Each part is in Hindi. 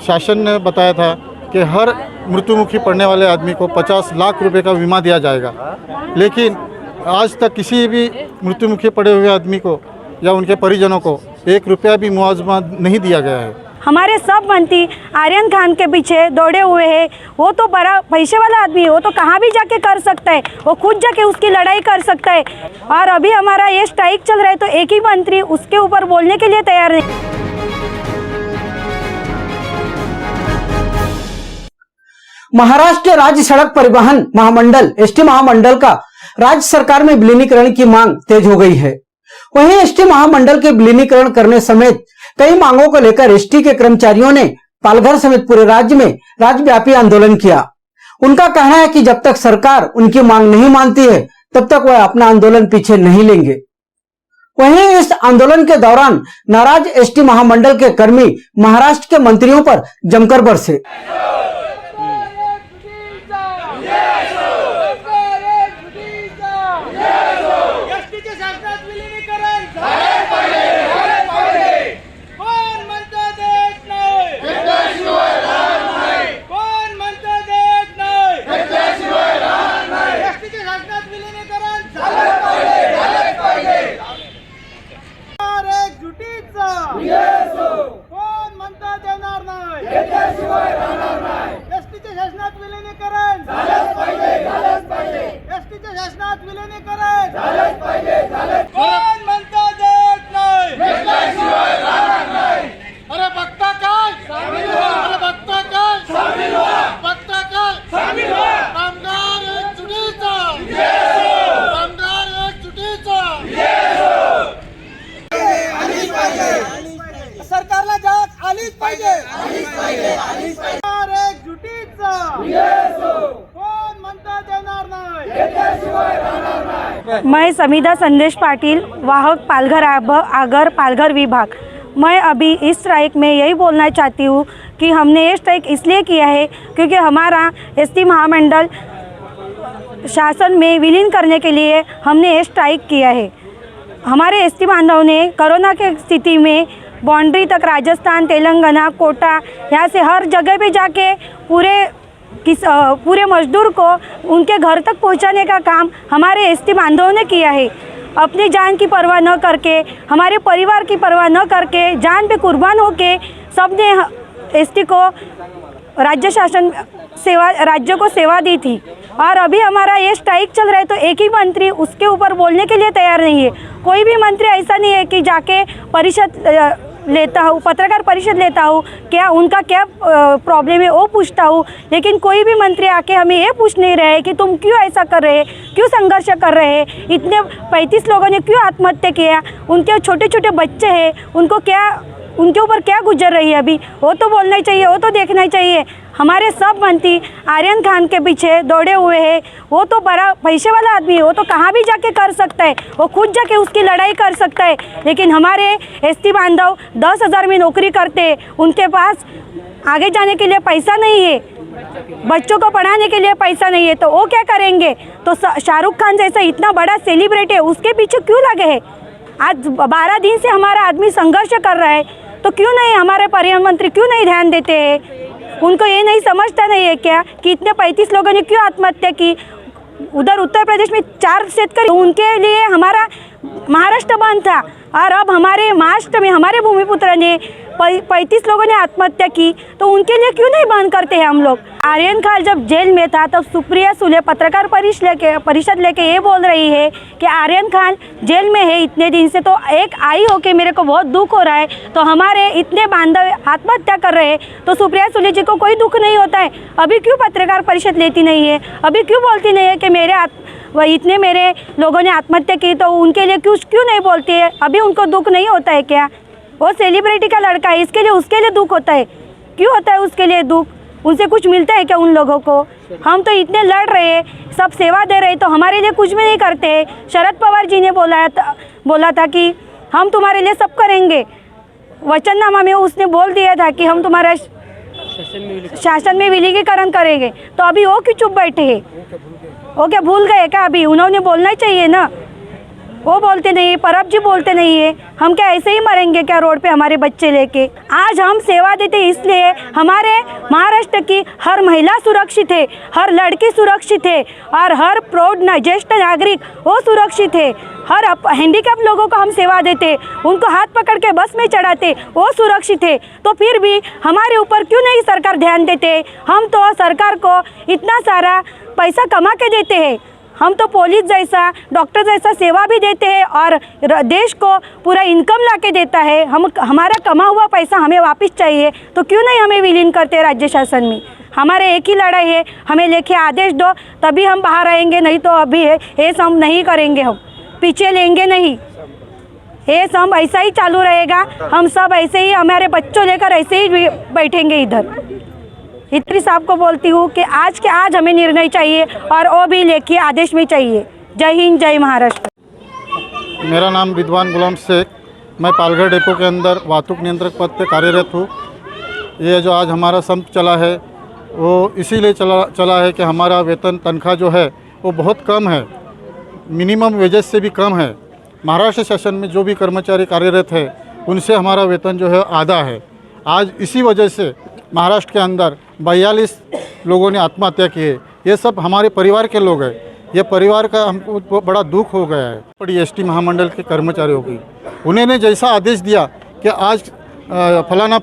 शासन ने बताया था कि हर मृत्युमुखी पड़ने वाले आदमी को 50 लाख रुपए का बीमा दिया जाएगा, लेकिन आज तक किसी भी मृत्युमुखी पड़े हुए आदमी को या उनके परिजनों को 1 रुपया भी मुआवजा नहीं दिया गया है। हमारे सब मंत्री आर्यन खान के पीछे दौड़े हुए हैं। वो तो बड़ा पैसे वाला आदमी है, वो तो कहाँ भी जाके कर सकता है, वो खुद जाके उसकी लड़ाई कर सकता है। और अभी हमारा ये स्ट्राइक चल रहा है तो एक ही मंत्री उसके ऊपर बोलने के लिए तैयार नहीं। महाराष्ट्र राज्य सड़क परिवहन महामंडल एसटी महामंडल का राज्य सरकार में विलीनीकरण की मांग तेज हो गई है। वहीं एसटी महामंडल के विलीनीकरण करने समेत कई मांगों को लेकर एसटी के कर्मचारियों ने पालघर समेत पूरे राज्य में राज्यव्यापी आंदोलन किया। उनका कहना है कि जब तक सरकार उनकी मांग नहीं मानती है तब तक वह अपना आंदोलन पीछे नहीं लेंगे। वहीं इस आंदोलन के दौरान नाराज एसटी महामंडल के कर्मी महाराष्ट्र के मंत्रियों पर जमकर बरसे। मैं समिधा संदेश पाटिल, वाहक पालघर आगर पालघर विभाग। मैं अभी इस स्ट्राइक में यही बोलना चाहती हूँ कि हमने ये स्ट्राइक इसलिए किया है क्योंकि हमारा एसटी महामंडल शासन में विलीन करने के लिए हमने ये स्ट्राइक किया है। हमारे एसटी बांधवों ने कोरोना के स्थिति में बाउंड्री तक राजस्थान, तेलंगाना, कोटा, यहाँ से हर जगह पे जाके पूरे मजदूर को उनके घर तक पहुंचाने का काम हमारे एसटी बांधवों ने किया है। अपनी जान की परवाह न करके, हमारे परिवार की परवाह न करके, जान पे कुर्बान होके सबने एसटी को राज्य को सेवा दी थी। और अभी हमारा ये स्ट्राइक चल रहा है तो एक ही मंत्री उसके ऊपर बोलने के लिए तैयार नहीं है। कोई भी मंत्री ऐसा नहीं है कि जाके परिषद लेता हूँ, पत्रकार परिषद लेता हूँ, क्या उनका क्या प्रॉब्लम है वो पूछता हूँ, लेकिन कोई भी मंत्री आके हमें ये पूछ नहीं रहे कि तुम क्यों ऐसा कर रहे हैं, क्यों संघर्ष कर रहे हैं, इतने 35 लोगों ने क्यों आत्महत्या किया, उनके छोटे छोटे बच्चे हैं, उनके ऊपर क्या गुजर रही है अभी, वो तो बोलना ही चाहिए, वो तो देखना ही चाहिए। हमारे सब मंत्री आर्यन खान के पीछे दौड़े हुए हैं। वो तो बड़ा पैसे वाला आदमी है, वो तो कहाँ भी जाके कर सकता है, वो खुद जाके उसकी लड़ाई कर सकता है। लेकिन हमारे एसटी बांधव 10,000 में नौकरी करते हैं, उनके पास आगे जाने के लिए पैसा नहीं है, बच्चों को पढ़ाने के लिए पैसा नहीं है, तो वो क्या करेंगे। तो शाहरुख खान जैसा इतना बड़ा सेलिब्रिटी है, उसके पीछे क्यों लगे हैं। आज 12 दिन से हमारा आदमी संघर्ष कर रहा है, तो क्यों नहीं हमारे परिवहन मंत्री क्यों नहीं ध्यान देते हैं। उनको ये नहीं समझता नहीं है क्या कि इतने 35 लोगों ने क्यों आत्महत्या की। उधर उत्तर प्रदेश में 4 शेतकरी, उनके लिए हमारा महाराष्ट्र बंद था, और अब हमारे महाराष्ट्र में हमारे भूमिपुत्र ने 35 लोगों ने आत्महत्या की, तो उनके लिए क्यों नहीं बंद करते हैं हम लोग। आर्यन खान जब जेल में था तब सुप्रिया सुले पत्रकार परिषद लेके ये बोल रही है कि आर्यन खान जेल में है इतने दिन से, तो एक आई होके मेरे को बहुत दुख हो रहा है, तो हमारे इतने बांधव आत्महत्या कर रहे हैं, तो सुप्रिया सुले जी को कोई दुख नहीं होता है। अभी क्यों पत्रकार परिषद लेती नहीं है, अभी क्यों बोलती नहीं है कि इतने मेरे लोगों ने आत्महत्या की, तो उनके लिए क्यों नहीं बोलती है। अभी उनको दुख नहीं होता है क्या। वो सेलिब्रिटी का लड़का है, इसके लिए उसके लिए दुख होता है, क्यों होता है उसके लिए दुख। उनसे कुछ मिलता है क्या उन लोगों को। हम तो इतने लड़ रहे हैं, सब सेवा दे रहे हैं, तो हमारे लिए कुछ भी नहीं करते। शरद पवार जी ने बोला था कि हम तुम्हारे लिए सब करेंगे। वचननामा में उसने बोल दिया था कि हम तुम्हारा शासन में विलीनीकरण करेंगे, तो अभी वो क्यों चुप बैठे हैं। वो क्या भूल गए क्या। अभी उन्होंने बोलना चाहिए ना। वो बोलते नहीं है, परब जी बोलते नहीं है। हम क्या ऐसे ही मरेंगे क्या रोड पे हमारे बच्चे लेके? आज हम सेवा देते इसलिए हमारे महाराष्ट्र की हर महिला सुरक्षित है, हर लड़की सुरक्षित है और हर प्रौढ़ ज्येष्ठ नागरिक वो सुरक्षित है। हर हैंडीकैप लोगों को हम सेवा देते, उनको हाथ पकड़ के बस में चढ़ाते, वो सुरक्षित है। तो फिर भी हमारे ऊपर क्यों नहीं सरकार ध्यान देते? हम तो सरकार को इतना सारा पैसा कमा के देते हैं, हम तो पुलिस जैसा डॉक्टर जैसा सेवा भी देते हैं और देश को पूरा इनकम ला के देता है। हमारा कमा हुआ पैसा हमें वापस चाहिए, तो क्यों नहीं हमें विलीन करते राज्य शासन में? हमारे एक ही लड़ाई है, हमें लेके आदेश दो तभी हम बाहर आएंगे, नहीं तो अभी ये सब नहीं करेंगे, हम पीछे लेंगे नहीं। ये सब ऐसा ही चालू रहेगा, हम सब ऐसे ही हमारे बच्चों लेकर ऐसे ही बैठेंगे इधर। इतनी साहब को बोलती हूँ कि आज के आज हमें निर्णय चाहिए और वो भी लेके आदेश में चाहिए। जय हिंद, जय महाराष्ट्र। मेरा नाम रिदवान गुलाम शेख, मैं पालघर डिपो के अंदर वाहतुक नियंत्रक पद पे कार्यरत हूँ। ये जो आज हमारा संप चला है वो इसीलिए चला है कि हमारा वेतन तनख्वाह जो है वो बहुत कम है, मिनिमम वेजेस से भी कम है। महाराष्ट्र शासन में जो भी कर्मचारी कार्यरत है उनसे हमारा वेतन जो है आधा है। आज इसी वजह से महाराष्ट्र के अंदर 42 लोगों ने आत्महत्या की है। ये सब हमारे परिवार के लोग हैं। ये परिवार का हमको बड़ा दुख हो गया है। बड़ी एसटी महामंडल के कर्मचारियों की उन्होंने जैसा आदेश दिया कि आज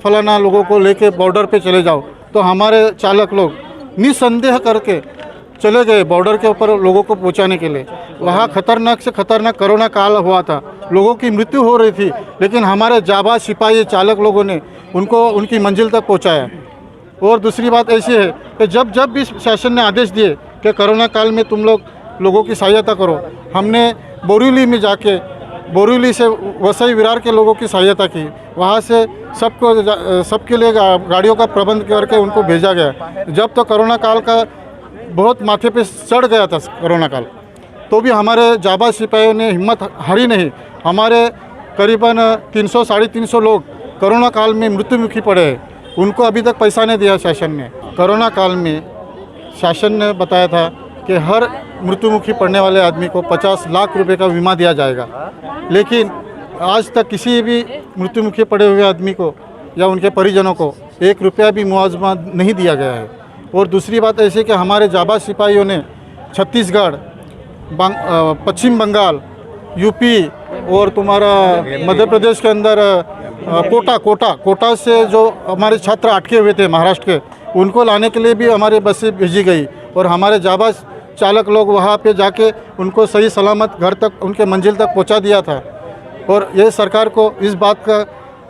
फलाना लोगों को लेके बॉर्डर पे चले जाओ, तो हमारे चालक लोग निसंदेह करके चले गए बॉर्डर के ऊपर लोगों को पहुंचाने के लिए। वहाँ खतरनाक से खतरनाक कोरोना काल हुआ था, लोगों की मृत्यु हो रही थी, लेकिन हमारे जाबाज सिपाही चालक लोगों ने उनको उनकी मंजिल तक पहुंचाया। और दूसरी बात ऐसी है कि जब भी शासन ने आदेश दिए कि कोरोना काल में तुम लोगों की सहायता करो, हमने बोरीवली में जाके बोरीवली से वसई विरार के लोगों की सहायता की। वहाँ से सबके लिए गाड़ियों का प्रबंध करके उनको भेजा गया। जब तो कोरोना काल का बहुत माथे पे चढ़ गया था कोरोना काल, तो भी हमारे जाबाज सिपाहियों ने हिम्मत हारी नहीं। हमारे करीबन 300-350 लोग कोरोना काल में मृत्युमुखी पड़े हैं, उनको अभी तक पैसा नहीं दिया शासन ने। कोरोना काल में शासन ने बताया था कि हर मृत्युमुखी पड़ने वाले आदमी को 50 लाख रुपए का बीमा दिया जाएगा, लेकिन आज तक किसी भी मृत्युमुखी पड़े हुए आदमी को या उनके परिजनों को 1 रुपया भी मुआवजा नहीं दिया गया है। और दूसरी बात ऐसी कि हमारे जाबाज सिपाहियों ने छत्तीसगढ़, पश्चिम बंगाल, यूपी और तुम्हारा मध्य प्रदेश के अंदर कोटा से जो हमारे छात्र अटके हुए थे महाराष्ट्र के, उनको लाने के लिए भी हमारे बसें भेजी गई और हमारे जाबाज चालक लोग वहाँ पे जाके उनको सही सलामत घर तक उनके मंजिल तक पहुँचा दिया था। और ये सरकार को इस बात का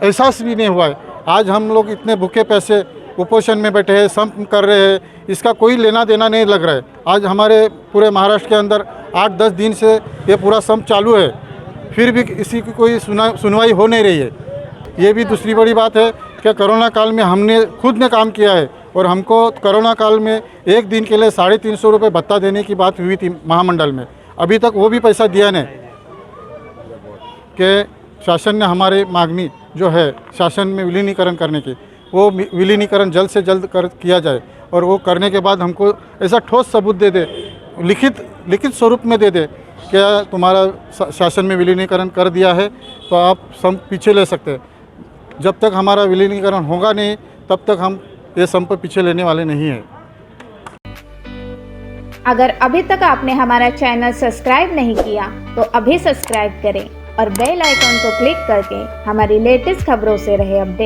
एहसास भी नहीं हुआ है। आज हम लोग इतने भूखे पैसे कुपोषण में बैठे हैं, संप कर रहे हैं, इसका कोई लेना देना नहीं लग रहा है। आज हमारे पूरे महाराष्ट्र के अंदर 8-10 दिन से ये पूरा संप चालू है, फिर भी इसी की कोई सुनवाई हो नहीं रही है। ये भी दूसरी बड़ी बात है कि कोरोना काल में हमने खुद ने काम किया है और हमको कोरोना काल में एक दिन के लिए 350 रुपये भत्ता देने की बात हुई थी महामंडल में, अभी तक वो भी पैसा दिया नहीं। कि शासन ने हमारे मांगनी जो है शासन में विलीनीकरण करने की, वो विलीनीकरण जल्द से जल्द किया जाए और वो करने के बाद हमको ऐसा ठोस सबूत दे दे, लिखित स्वरूप में दे दे कि तुम्हारा शासन में विलीनीकरण कर दिया है तो आप संप पीछे ले सकते हैं। जब तक हमारा विलीनीकरण होगा नहीं तब तक हम ये संप पीछे लेने वाले नहीं हैं। अगर अभी तक आपने हमारा चैनल सब्सक्राइब नहीं किया तो अभी सब्सक्राइब करें और बेल आइकॉन को क्लिक करके हमारी लेटेस्ट खबरों से रहे अपडेट।